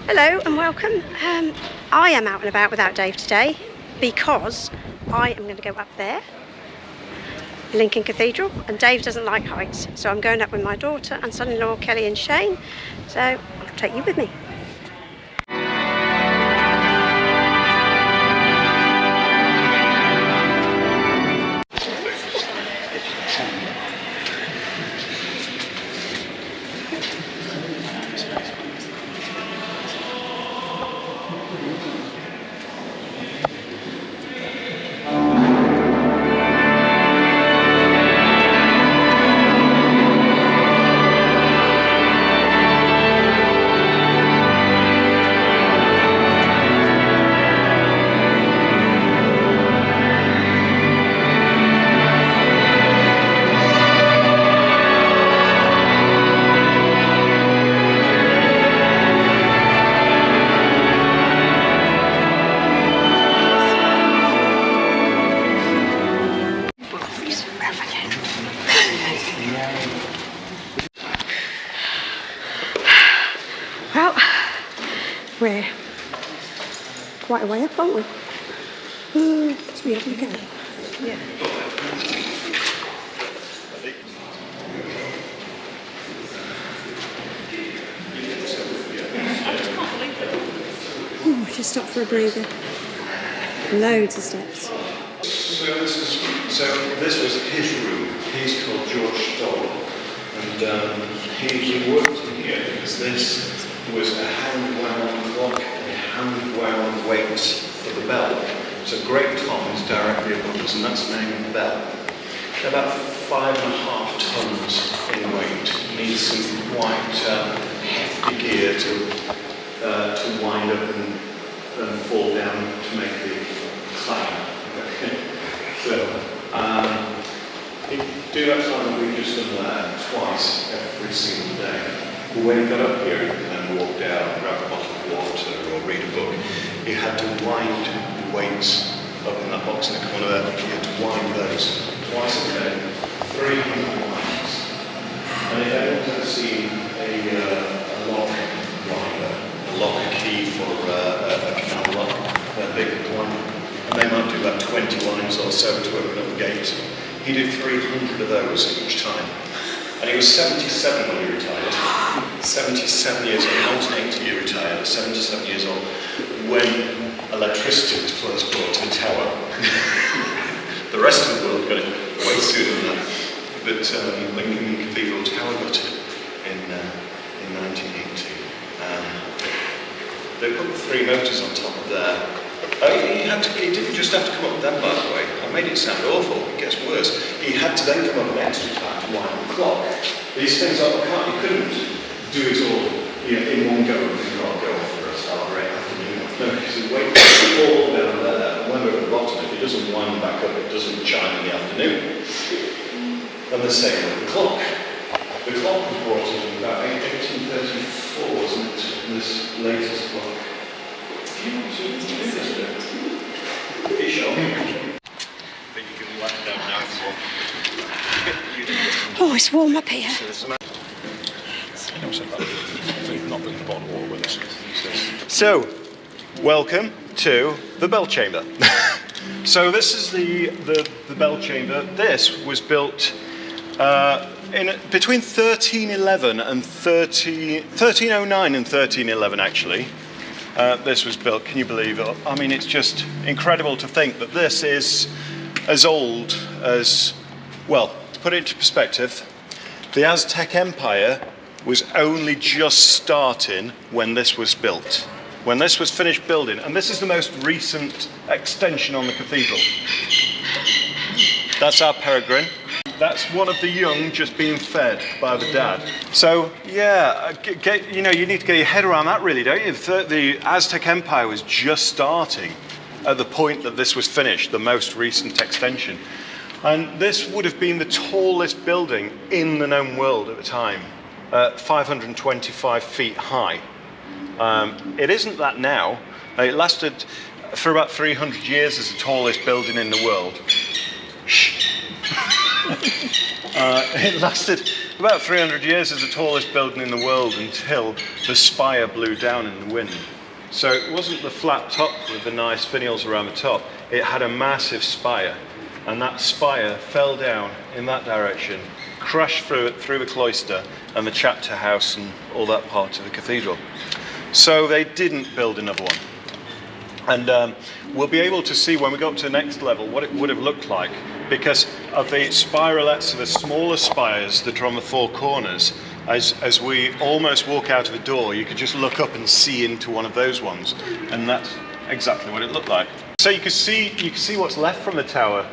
Hello and welcome. I am out and about without Dave today because I am going to go up there, Lincoln Cathedral, and Dave doesn't like heights, so I'm going up with my daughter and son-in-law Kelly and Shayne, so I'll take you with me. Well, we're quite a way up, aren't we? Let's be up again. Yeah. Oh, I just stopped for a breather. Loads of steps. So this was his room. He's called George Stoll, and he worked in here because this was a hand-wound clock and a hand-wound weights for the bell. So Great Tom is directly above us, and that's the name of the bell. They're about 5.5 tons in weight. Needs some quite hefty gear to wind up and fall down to make the climb. Okay. So he'd do that time that we've just done that twice every single day. But when he got up here and walked down, grab a bottle of water or read a book, he had to wind the weights up in that box in the corner there. He had to wind those twice a day, 300 winds. And if anyone's ever seen a lock winder, a lock key for a canal lock, a big one, and they might do about 20 lines or so to open up the gate. He did 300 of those each time. And he was 77 when he retired. 77 years old, not 80 he retired, 77 years old, when electricity was first brought to the tower. The rest of the world got it way sooner than that. But Lincoln Cathedral Tower got it in 1980. They put the 3 motors on top of there. He didn't just have to come up with them, by the way. I made it sound awful. It gets worse. He had to then come up an extra time to wind the clock. These things you couldn't do it all in one go and the clock go off for a start or 8 afternoon. No, because the weight all down there, and when we're at the bottom, if it doesn't wind back up, it doesn't chime in the afternoon. And the same with the clock. The clock was brought in about 1834, wasn't it? This latest clock. Oh, it's warm up here. So, welcome to the bell chamber. So this is the bell chamber. This was built between 1311 and 1309 and 1311 actually. This was built, can you believe it? I mean, it's just incredible to think that this is as old as, well, to put it into perspective, the Aztec Empire was only just starting when this was built. When this was finished building, and this is the most recent extension on the cathedral. That's our peregrine. That's one of the young just being fed by the dad. So yeah, you need to get your head around that really, don't you? The Aztec Empire was just starting at the point that this was finished, the most recent extension. And this would have been the tallest building in the known world at the time, 525 feet high. It isn't that now. It lasted for about 300 years as the tallest building in the world. It lasted about 300 years as the tallest building in the world until the spire blew down in the wind. So it wasn't the flat top with the nice finials around the top. It had a massive spire, and that spire fell down in that direction, crashed through the cloister and the chapter house and all that part of the cathedral. So they didn't build another one. And we'll be able to see when we go up to the next level what it would have looked like, because of the spiralets of the smaller spires that are on the four corners. As we almost walk out of the door, you could just look up and see into one of those ones, and that's exactly what it looked like. So you can see what's left from the tower,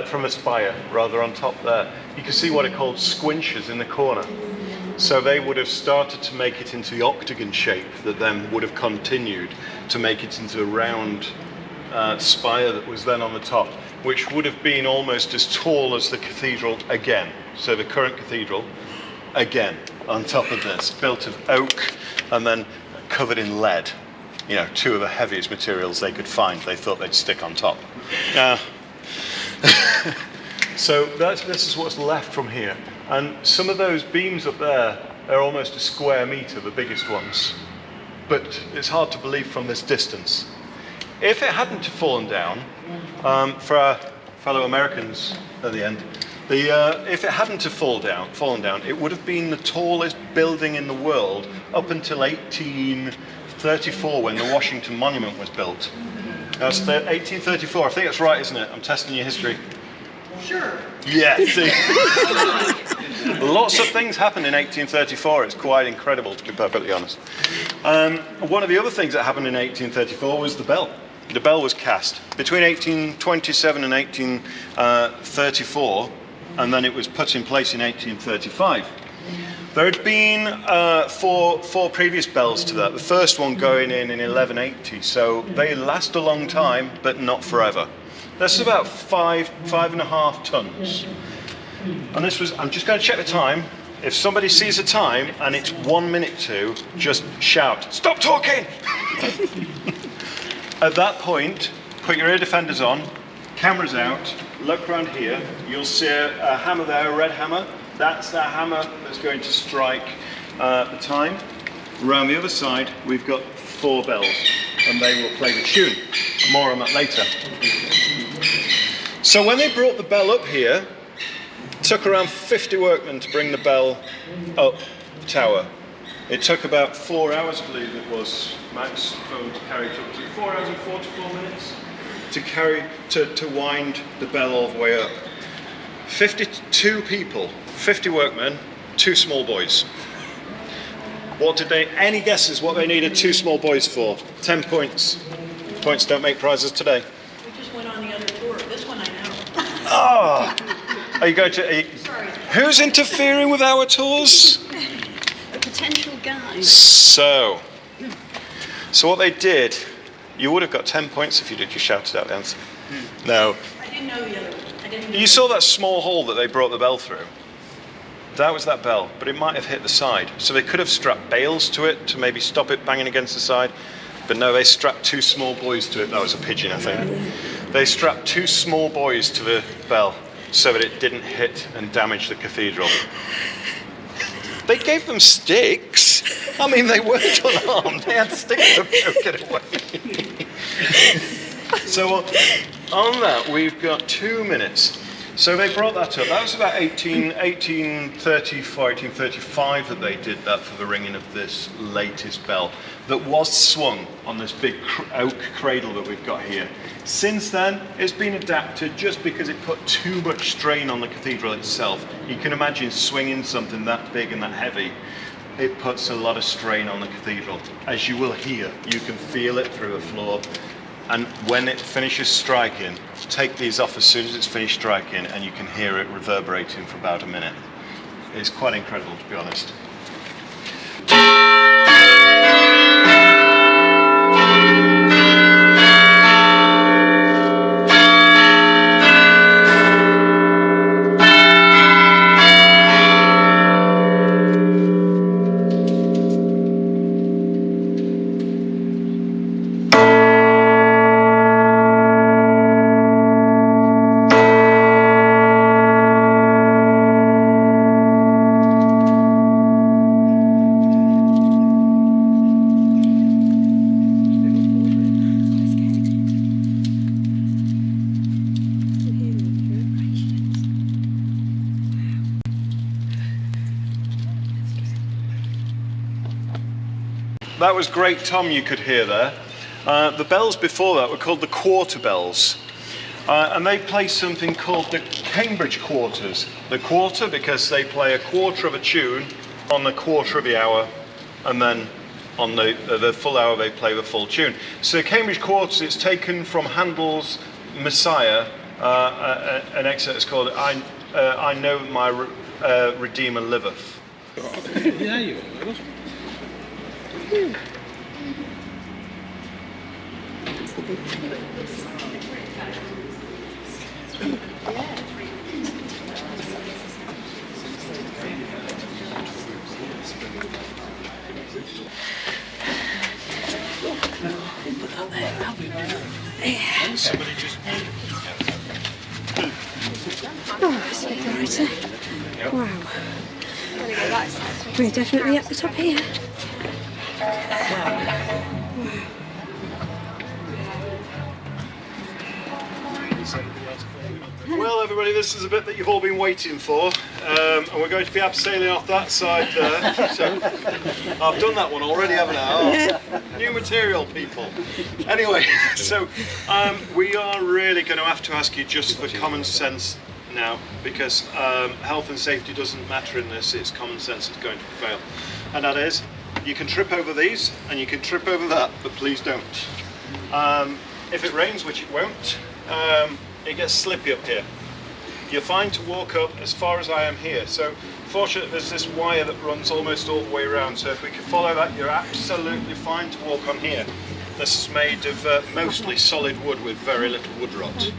from the spire, rather, on top there. You can see what are called squinches in the corner. So they would have started to make it into the octagon shape that then would have continued to make it into a round spire that was then on the top, which would have been almost as tall as the cathedral again. So the current cathedral, again, on top of this, built of oak and then covered in lead. You know, two of the heaviest materials they could find, they thought they'd stick on top. So this is what's left from here. And some of those beams up there are almost a square metre, the biggest ones. But it's hard to believe from this distance. If it hadn't fallen down, for our fellow Americans at the end, if it hadn't fallen down, it would have been the tallest building in the world up until 1834, when the Washington Monument was built. That's 1834. I think that's right, isn't it? I'm testing your history. Sure. Yeah, see. Lots of things happened in 1834. It's quite incredible, to be perfectly honest. One of the other things that happened in 1834 was the bell. The bell was cast between 1827 and 1834, and then it was put in place in 1835. There had been four previous bells to that. The first one going in 1180, so they last a long time, but not forever. This is about 5.5 tons. And this was, I'm just going to check the time. If somebody sees the time and it's 1 minute to, just shout, "Stop talking!" At that point, put your ear defenders on, cameras out, look around here. You'll see a hammer there, a red hammer. That's the hammer that's going to strike the time. Around the other side, we've got 4 bells, and they will play the tune. More on that later. So when they brought the bell up here, it took around 50 workmen to bring the bell up the tower. It took about 4 hours, I believe it was, max, for them to carry it up. Was it 4 hours and 44 minutes to wind the bell all the way up? 52 people, 50 workmen, 2 small boys. What did they? Any guesses what they needed 2 small boys for? 10 points. Points don't make prizes today. We just went on the other tour. This one I know. Oh, are you going to? Sorry. Who's interfering with our tours? A potential guy. So what they did, you would have got 10 points if you did. You shouted out the answer. No. I didn't know the other one. I didn't know You saw that small hole that they brought the bell through. That was that bell, but it might have hit the side. So they could have strapped bales to it to maybe stop it banging against the side. But no, they strapped 2 small boys to it. That was a pigeon, I think. They strapped 2 small boys to the bell so that it didn't hit and damage the cathedral. They gave them sticks. I mean, they weren't unarmed. They had sticks to poke it away. So on that, we've got 2 minutes. So they brought that up. That was about 1834, 1835 that they did that for the ringing of this latest bell that was swung on this big oak cradle that we've got here. Since then, it's been adapted just because it put too much strain on the cathedral itself. You can imagine swinging something that big and that heavy. It puts a lot of strain on the cathedral. As you will hear, you can feel it through the floor. And when it finishes striking, take these off as soon as it's finished striking, and you can hear it reverberating for about a minute. It's quite incredible, to be honest. that was Great Tom you could hear there. The bells before that were called the quarter bells. And they play something called the Cambridge quarters. The quarter because they play a quarter of a tune on the quarter of the hour, and then on the full hour they play the full tune. So Cambridge quarters, it's taken from Handel's Messiah, an excerpt is called I Know My Redeemer Liveth. Yeah, you are. Oh, it's a bit brighter. Wow. We're definitely at the top here. Well, everybody, this is a bit that you've all been waiting for, and we're going to be abseiling off that side there. So, I've done that one already, haven't I? Oh, new material, people. Anyway, so we are really going to have to ask you just for common sense now, because health and safety doesn't matter in this, it's common sense that's going to prevail. And that is, you can trip over these, and you can trip over that, but please don't. If it rains, which it won't, it gets slippy up here. You're fine to walk up as far as I am here. So fortunately there's this wire that runs almost all the way around. So if we can follow that, you're absolutely fine to walk on here. This is made of mostly solid wood with very little wood rot.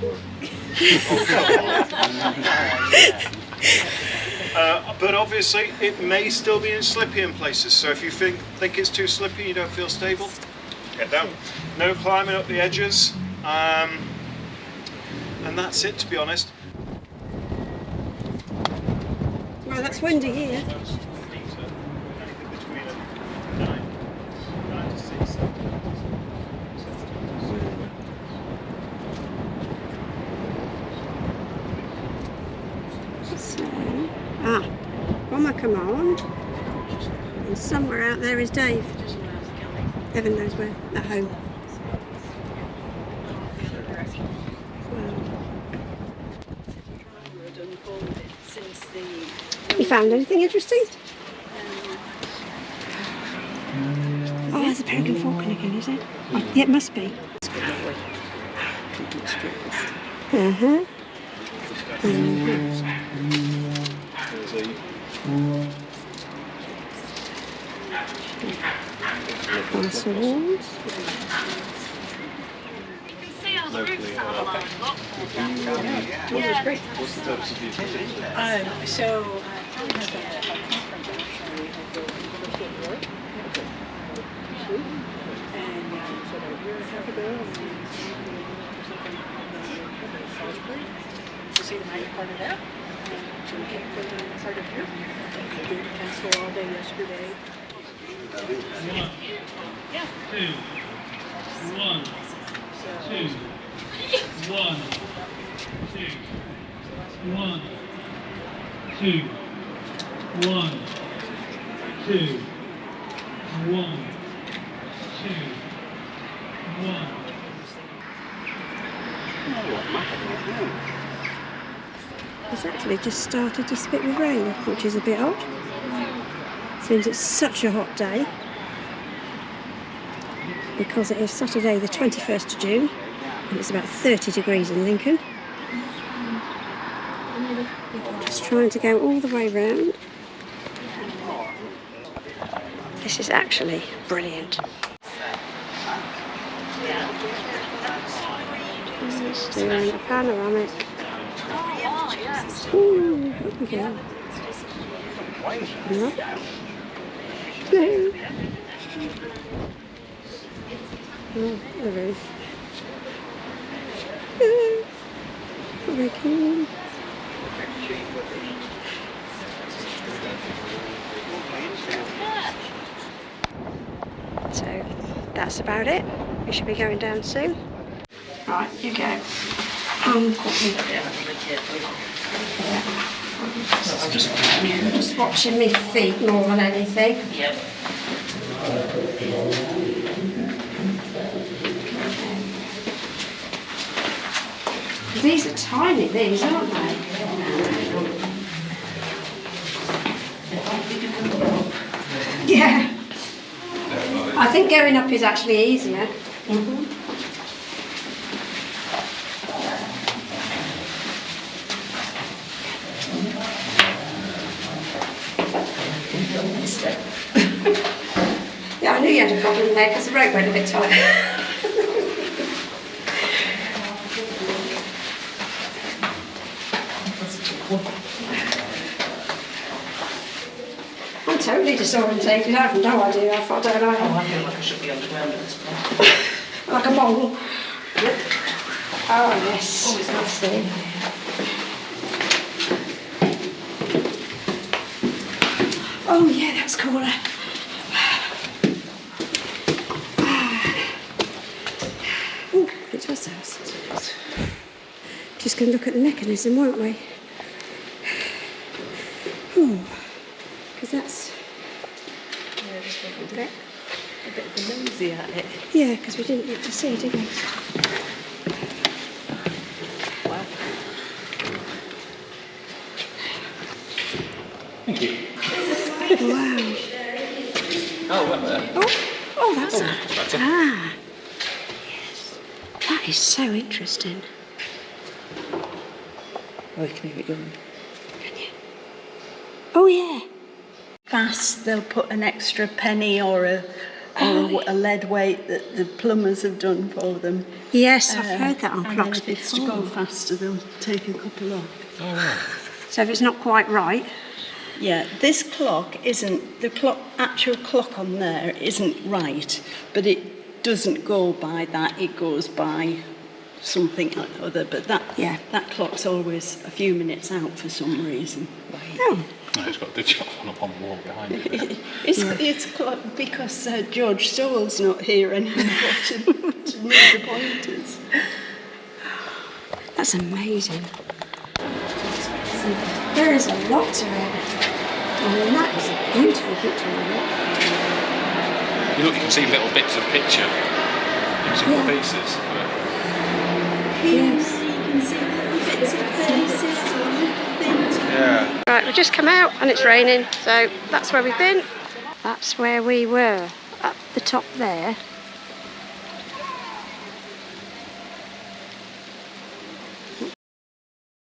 But obviously it may still be slippy in places. So if you think it's too slippy, you don't feel stable, get down. No climbing up the edges. And that's it, to be honest. Well, that's windy here. So, on my command, and somewhere out there is Dave. Heaven knows where, at home. You found anything interesting? Oh, there's a peregrine falcon again, is it? Oh, yeah, it must be. Uh-huh. Castle walls. See the night part of that. So we can't put it part of here. We did the castle all day yesterday. Yeah. 2, 1, 2, 1, 2, 1, 2, 1, 2, 1, 2, 1. It's actually just started to spit with rain, which is a bit odd. Seems it's such a hot day because it is Saturday the 21st of June and it's about 30 degrees in Lincoln. Just trying to go all the way round. This is actually brilliant. Just doing a panoramic. Ooh, up we go. No. Oh, the roof. Very cool. So that's about it. We should be going down soon. Right, you go. Just watching my feet more than anything. Yep. These are tiny, these, aren't they? Yeah. I think going up is actually easier. Yeah, I knew you had a problem there because the rope went a bit tight. I'm totally disorientated. I have no idea how far down I am. I feel like I should be underground at this point. Like a mole. Oh yes. Oh, it's nasty. Oh yeah, that's cooler. Oh, it was ours. Just going to look at the mechanism, won't we? Because that's Yeah, just a bit of a nosy at it. yeah, because we didn't get to see, did we? Wow. Thank you. Wow. Oh, well there. Oh, that's better. ah. Yes. That is so interesting. Oh, you can hear it going. Can you? Oh yeah. Fast, they'll put an extra penny or a lead weight that the plumbers have done for them. Yes, I've heard that on And clocks then if it's to go before. faster, they'll take a couple off. Oh, right. So if it's not quite right, Yeah, this clock isn't, actual clock on there isn't right, but it doesn't go by that, it goes by something or other, but that clock's always a few minutes out for some reason. oh, No, it's got the digital one up on the wall behind it. It's because George Stowell's not here anymore to move the pointers. that's amazing. There is a lot to it. I mean, that is a beautiful picture of it. You can see little bits of picture in some of the pieces. But Yes. You can see little bits of faces or little things. yeah. Right, we've just come out and it's raining, so that's where we've been. That's where we were, up the top there.